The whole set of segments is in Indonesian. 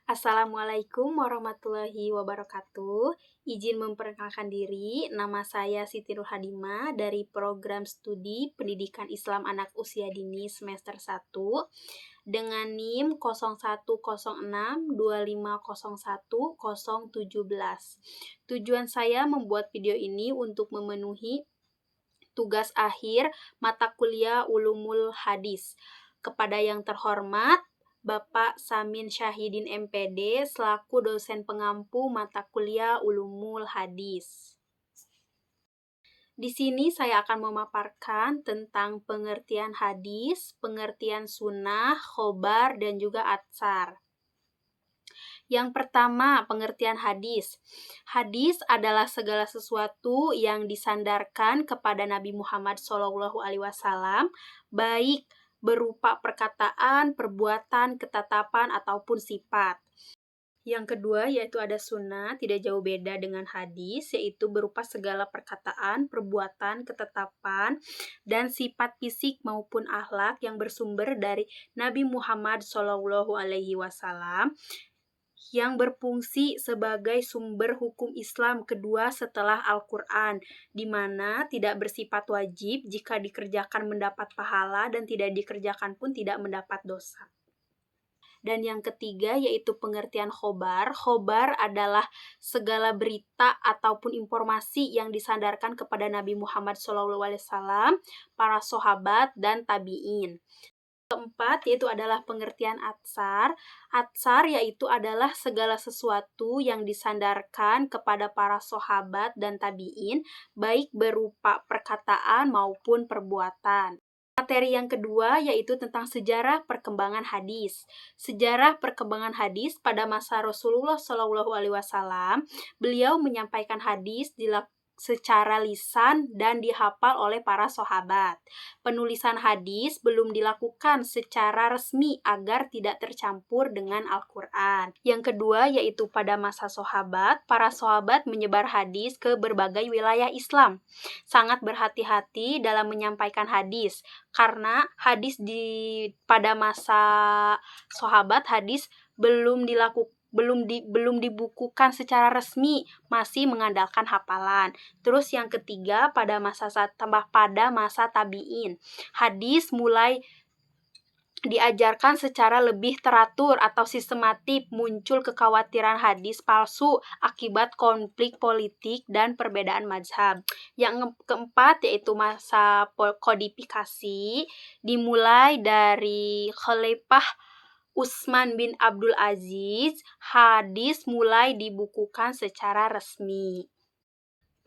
Assalamualaikum warahmatullahi wabarakatuh. Izin memperkenalkan diri, nama saya Siti Nurhadima dari Program Studi Pendidikan Islam Anak Usia Dini semester 1 dengan NIM 010625010017. Tujuan saya membuat video ini untuk memenuhi tugas akhir mata kuliah Ulumul Hadis. Kepada yang terhormat Bapak Samin Syahidin MPD selaku dosen pengampu mata kuliah Ulumul Hadis. Di sini saya akan memaparkan tentang pengertian hadis, pengertian sunnah, khobar, dan juga atsar. Yang pertama, pengertian hadis. Hadis adalah segala sesuatu yang disandarkan kepada Nabi Muhammad SAW, baik berupa perkataan, perbuatan, ketetapan, ataupun sifat. Yang kedua yaitu ada sunnah, tidak jauh beda dengan hadis, yaitu berupa segala perkataan, perbuatan, ketetapan, dan sifat fisik maupun akhlak yang bersumber dari Nabi Muhammad SAW yang berfungsi sebagai sumber hukum Islam kedua setelah Al-Quran, di mana tidak bersifat wajib jika dikerjakan mendapat pahala dan tidak dikerjakan pun tidak mendapat dosa. Dan yang ketiga yaitu pengertian khobar. Khobar adalah segala berita ataupun informasi yang disandarkan kepada Nabi Muhammad SAW, para sahabat, dan tabi'in. Keempat yaitu adalah pengertian atsar. Atsar yaitu adalah segala sesuatu yang disandarkan kepada para sahabat dan tabi'in, baik berupa perkataan maupun perbuatan. Materi yang kedua yaitu tentang sejarah perkembangan hadis. Sejarah perkembangan hadis pada masa Rasulullah SAW, beliau menyampaikan hadis secara lisan dan dihafal oleh para sahabat. Penulisan hadis belum dilakukan secara resmi agar tidak tercampur dengan Al-Quran. Yang kedua yaitu pada masa sahabat, para sahabat menyebar hadis ke berbagai wilayah Islam. Sangat berhati-hati dalam menyampaikan hadis, karena hadis pada masa sahabat hadis belum dibukukan secara resmi, masih mengandalkan hafalan. Terus yang ketiga pada masa tabi'in, hadis mulai diajarkan secara lebih teratur atau sistematik. Muncul kekhawatiran hadis palsu akibat konflik politik dan perbedaan mazhab. Yang keempat yaitu masa kodifikasi, dimulai dari Khalifah Utsman bin Abdul Aziz, hadis mulai dibukukan secara resmi.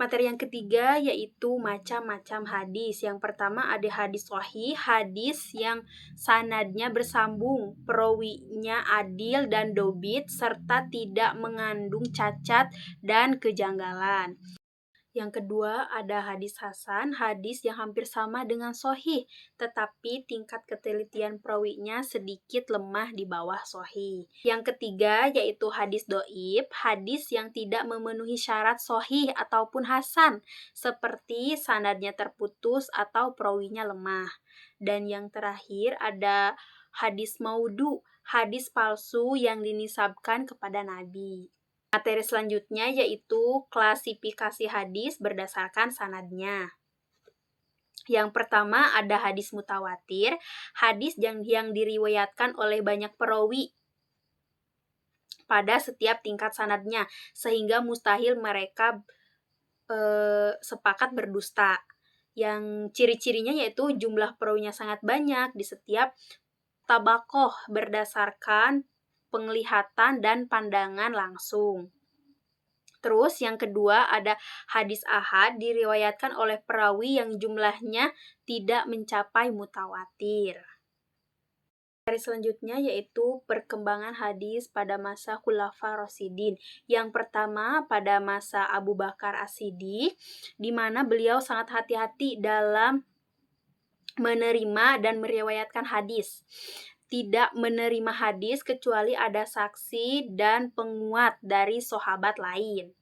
Materi yang ketiga yaitu macam-macam hadis. Yang pertama ada hadis sahih, hadis yang sanadnya bersambung, perawinya adil dan dobit, serta tidak mengandung cacat dan kejanggalan. Yang kedua ada hadis hasan, hadis yang hampir sama dengan sahih, tetapi tingkat ketelitian perawinya sedikit lemah di bawah sahih. Yang ketiga yaitu hadis dhaif, hadis yang tidak memenuhi syarat sahih ataupun hasan, seperti sanadnya terputus atau perawinya lemah. Dan yang terakhir ada hadis maudhu, hadis palsu yang dinisabkan kepada Nabi. Materi selanjutnya yaitu klasifikasi hadis berdasarkan sanadnya. Yang pertama ada hadis mutawatir, hadis yang diriwayatkan oleh banyak perawi pada setiap tingkat sanadnya, sehingga mustahil mereka sepakat berdusta. Yang ciri-cirinya yaitu jumlah perawinya sangat banyak di setiap tabakoh berdasarkan penglihatan dan pandangan langsung. Terus yang kedua ada hadis ahad, diriwayatkan oleh perawi yang jumlahnya tidak mencapai mutawatir. Materi selanjutnya yaitu perkembangan hadis pada masa Khulafaur Rasyidin. Yang pertama pada masa Abu Bakar As-Siddiq, di mana beliau sangat hati-hati dalam menerima dan meriwayatkan hadis. Tidak menerima hadis kecuali ada saksi dan penguat dari sahabat lain.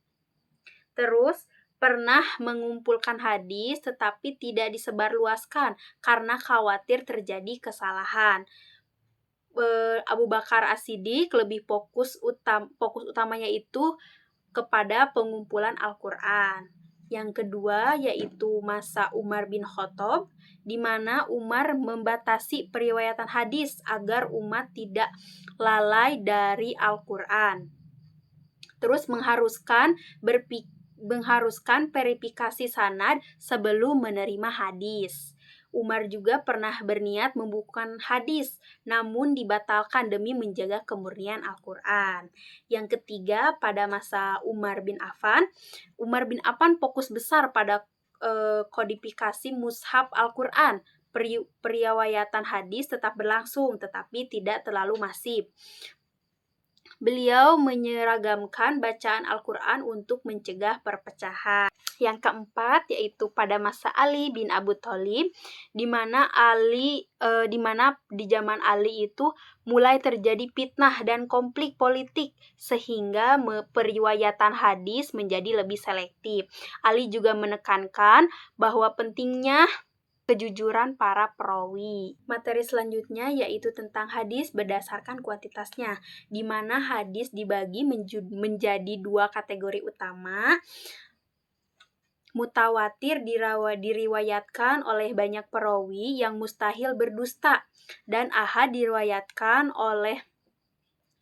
Terus pernah mengumpulkan hadis tetapi tidak disebarluaskan karena khawatir terjadi kesalahan. Abu Bakar As-Siddiq lebih fokus utamanya itu kepada pengumpulan Al-Qur'an. Yang kedua yaitu masa Umar bin Khattab, di mana Umar membatasi periwayatan hadis agar umat tidak lalai dari Al-Qur'an. Terus mengharuskan verifikasi sanad sebelum menerima hadis. Umar juga pernah berniat membukukan hadis, namun dibatalkan demi menjaga kemurnian Al-Qur'an. Yang ketiga, pada masa Umar bin Affan fokus besar pada kodifikasi mushaf Al-Qur'an. Periwayatan hadis tetap berlangsung, tetapi tidak terlalu masif. Beliau menyeragamkan bacaan Al-Qur'an untuk mencegah perpecahan. Yang keempat yaitu pada masa Ali bin Abi Thalib, di mana di zaman Ali itu mulai terjadi fitnah dan konflik politik sehingga periwayatan hadis menjadi lebih selektif. Ali juga menekankan bahwa pentingnya kejujuran para perawi. Materi selanjutnya yaitu tentang hadis berdasarkan kuantitasnya, di mana hadis dibagi menjadi dua kategori utama. Mutawatir diriwayatkan oleh banyak perawi yang mustahil berdusta, dan ahad diriwayatkan oleh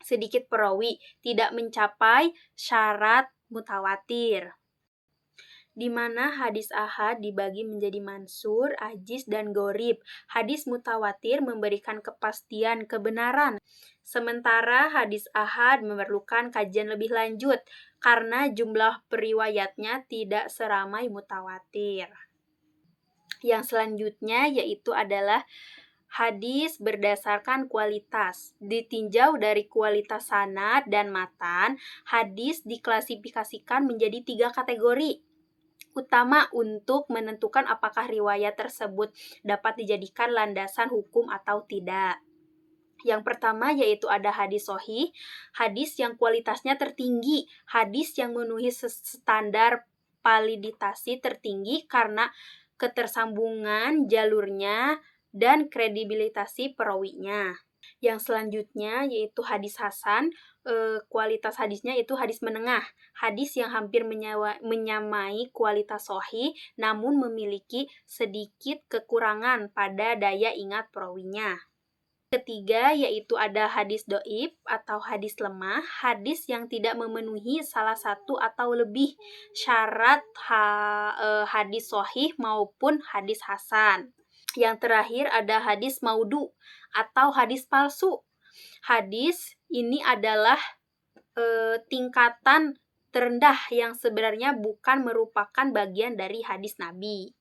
sedikit perawi, tidak mencapai syarat mutawatir. Di mana hadis ahad dibagi menjadi mansur, ajiz, dan gorib. Hadis mutawatir memberikan kepastian kebenaran, sementara hadis ahad memerlukan kajian lebih lanjut karena jumlah periwayatnya tidak seramai mutawatir. Yang selanjutnya yaitu adalah hadis berdasarkan kualitas. Ditinjau dari kualitas sanad dan matan, hadis diklasifikasikan menjadi 3 kategori utama untuk menentukan apakah riwayat tersebut dapat dijadikan landasan hukum atau tidak. Yang pertama yaitu ada hadis sahih, hadis yang kualitasnya tertinggi, hadis yang memenuhi standar validitasi tertinggi karena ketersambungan jalurnya dan kredibilitas perawinya. Yang selanjutnya yaitu hadis hasan, kualitas hadisnya itu hadis menengah, hadis yang hampir menyamai kualitas sahih namun memiliki sedikit kekurangan pada daya ingat perawinya. Ketiga yaitu ada hadis dhaif atau hadis lemah, hadis yang tidak memenuhi salah satu atau lebih syarat hadis sahih maupun hadis hasan. Yang terakhir ada hadis maudhu atau hadis palsu. Hadis ini adalah tingkatan terendah yang sebenarnya bukan merupakan bagian dari hadis Nabi.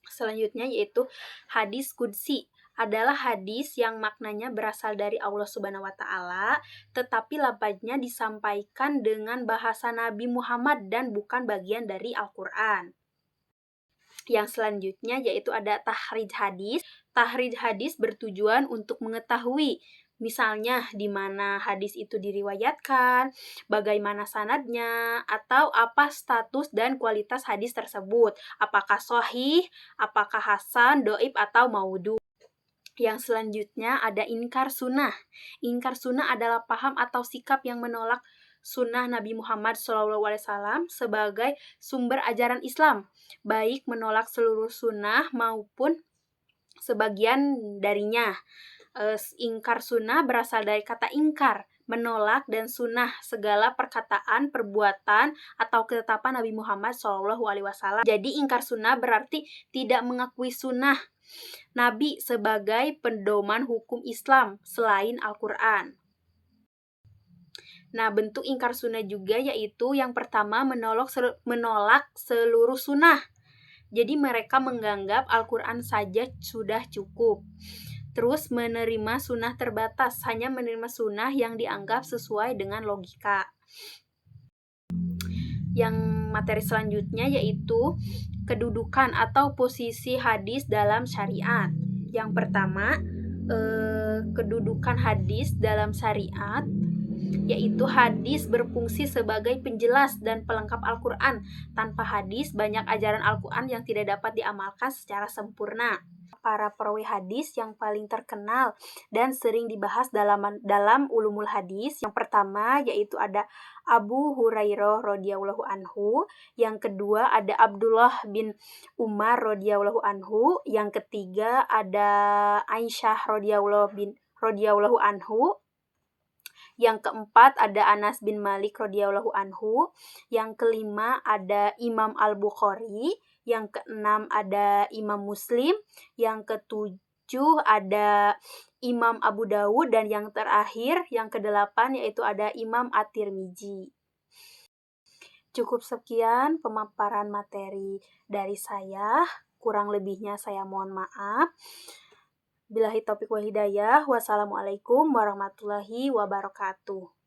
Selanjutnya yaitu hadis qudsi, adalah hadis yang maknanya berasal dari Allah Subhanahu wa Ta'ala, tetapi lafaznya disampaikan dengan bahasa Nabi Muhammad dan bukan bagian dari Al-Qur'an. Yang selanjutnya yaitu ada tahrij hadis. Tahrij hadis bertujuan untuk mengetahui misalnya di mana hadis itu diriwayatkan, bagaimana sanadnya, atau apa status dan kualitas hadis tersebut, apakah sahih, apakah hasan, dhaif, atau maudhu. Yang selanjutnya ada inkar sunnah. Inkar sunnah adalah paham atau sikap yang menolak sunnah Nabi Muhammad SAW sebagai sumber ajaran Islam, baik menolak seluruh sunnah maupun sebagian darinya. Ingkar sunnah berasal dari kata ingkar, menolak, dan sunnah segala perkataan, perbuatan, atau ketetapan Nabi Muhammad SAW. Jadi ingkar sunnah berarti tidak mengakui sunnah Nabi sebagai pedoman hukum Islam selain Al-Quran. Nah, bentuk ingkar sunnah juga yaitu yang pertama menolak seluruh sunnah. Jadi mereka menganggap Al-Quran saja sudah cukup. Terus menerima sunnah terbatas, hanya menerima sunnah yang dianggap sesuai dengan logika. Yang materi selanjutnya yaitu kedudukan atau posisi hadis dalam syariat. Yang pertama, kedudukan hadis dalam syariat yaitu hadis berfungsi sebagai penjelas dan pelengkap Al-Quran. Tanpa hadis, banyak ajaran Al-Quran yang tidak dapat diamalkan secara sempurna. para perawi hadis yang paling terkenal dan sering dibahas dalam ulumul hadis. Yang pertama yaitu ada Abu Hurairah radhiyallahu anhu, yang kedua ada Abdullah bin Umar radhiyallahu anhu, yang ketiga ada Aisyah radhiyallahu anhu, yang keempat ada Anas bin Malik radhiyallahu anhu, yang kelima ada Imam Al-Bukhari, yang keenam ada Imam Muslim, yang ketujuh ada Imam Abu Dawud, dan yang terakhir, yang kedelapan yaitu ada Imam At-Tirmidzi. Cukup sekian pemaparan materi dari saya, kurang lebihnya saya mohon maaf. Billahi taufiq wal hidayah. Wassalamualaikum warahmatullahi wabarakatuh.